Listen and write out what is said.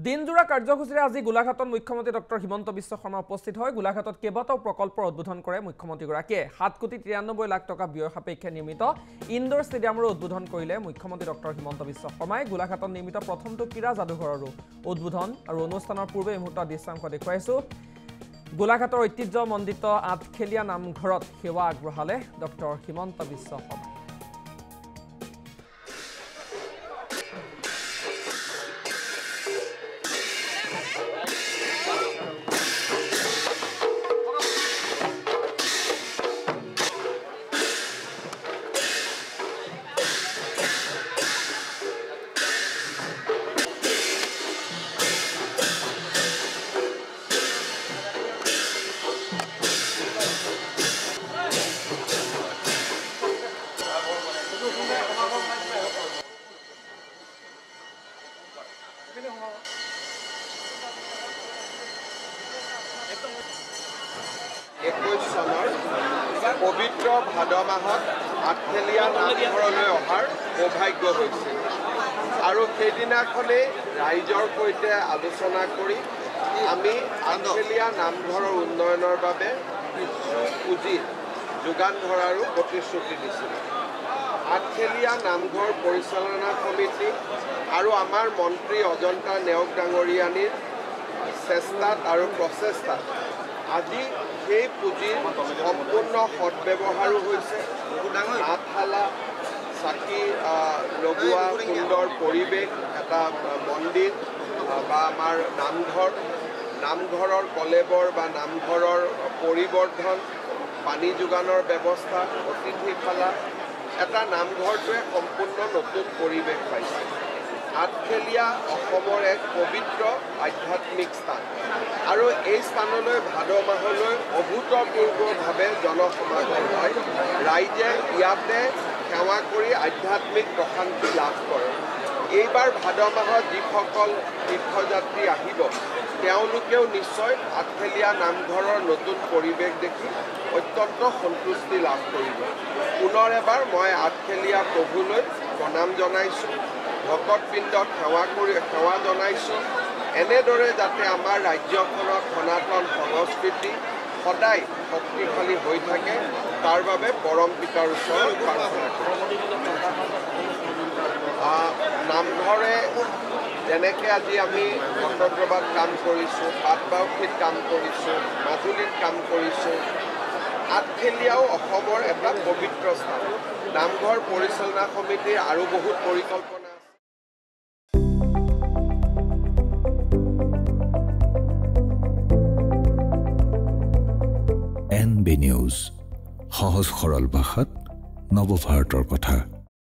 দিনজোৰা কাৰ্যসূচীৰে আজি গোলাঘাটত মুখ্যমন্ত্ৰী ডক্টৰ হিমন্ত বিশ্ব শৰ্মা উপস্থিত হয়। গোলাঘাটত কেইবাটাও প্ৰকল্পৰ উদ্বোধন কৰে মুখ্যমন্ত্ৰীগৰাকীয়ে। 7,93 লাখ টকা ব্যয় সাপেক্ষে নিৰ্মিত ইনডোৰ ষ্টেডিয়ামৰো উদ্বোধন কৰিলে মুখ্যমন্ত্ৰী ডক্টৰ হিমন্ত বিশ্ব শৰ্মাই। গোলাঘাটত নিৰ্মিত প্ৰথমটো ক্ৰীড়া যাদুঘৰৰো উদ্বোধন আৰু অনুষ্ঠানৰ পূৰ্বে এই মুহূৰ্তত দৃশ্যাংশ দেখুৱাইছো। গোলাঘাটৰ ঐতিহ্যমণ্ডিত আঠখেলীয়া নামঘৰত সেৱা আগবঢ়ালে ডক্টৰ হিমন্ত বিশ্ব শৰ্মাই। পবিত্ৰ ভাদ মাহত আঠখেলীয়া নামঘৰলৈ অহাৰ সৌভাগ্য হৈছিল আৰু সেইদিনাখনেই ৰাইজৰ সৈতে আলোচনা কৰি আমি আঠখেলীয়া নামঘৰৰ উন্নয়নৰ বাবে পুঁজি যোগান ধৰাৰো প্ৰতিশ্ৰুতি দিছিলোঁ। আঠখেলীয়া নামঘৰ পৰিচালনা সমিতি আৰু আমাৰ মন্ত্ৰী অজন্তা নেওগ ডাঙৰীয়ানীৰ চেষ্টাত আৰু প্ৰচেষ্টাত আজি সেই পুঁজিৰ সম্পূৰ্ণ সদব্যৱহাৰো হৈছে। নাটশালা, চাকি লগোৱা সুন্দৰ পৰিৱেশ, এটা মন্দিৰ বা আমাৰ নামঘৰৰ কলেবৰ বা নামঘৰৰ পৰিৱৰ্ধন, পানী যোগানৰ ব্যৱস্থা, অতিথিশালা, এটা নামঘৰটোৱে সম্পূৰ্ণ নতুন পৰিৱেশ পাইছে। আঠখেলীয়া অসমৰ এক পবিত্ৰ আধ্যাত্মিক স্থান আৰু এই স্থানলৈ ভাদ মাহলৈ অভূতপূৰ্বভাৱে জনসমাগম হয়। ৰাইজে ইয়াতে সেৱা কৰি আধ্যাত্মিক প্ৰশান্তি লাভ কৰে। এইবাৰ ভাদ মাহত যিসকল তীৰ্থযাত্ৰী আহিব তেওঁলোকেও নিশ্চয় আঠখেলীয়া নামঘৰৰ নতুন পৰিৱেশ দেখি অত্যন্ত সন্তুষ্টি লাভ কৰিব। পুনৰ এবাৰ মই আঠখেলীয়া প্ৰভুলৈ প্ৰণাম জনাইছোঁ, ভকতবৃন্দক সেৱা জনাইছোঁ। এনেদৰে যাতে আমাৰ ৰাজ্যখনত সনাতন সংস্কৃতি সদায় শক্তিশালী হৈ থাকে তাৰ বাবে পৰম পিতাৰ ওচৰত প্ৰাৰ্থনা কৰিছোঁ। নামঘৰে যেনেকৈ আজি আমি মটৰপ্ৰবাদ কাম কৰিছোঁ, পাটবাউসীত কাম কৰিছোঁ, মাজুলীত কাম কৰিছোঁ, আঠখেলীয়াও অসমৰ এটা পবিত্ৰ স্থান। নামঘৰ পৰিচালনা সমিতিৰ আৰু বহুত পৰিকল্পনা আছে। NB নিউজ, সহজ সৰল ভাষাত নৱভাৰতৰ কথা।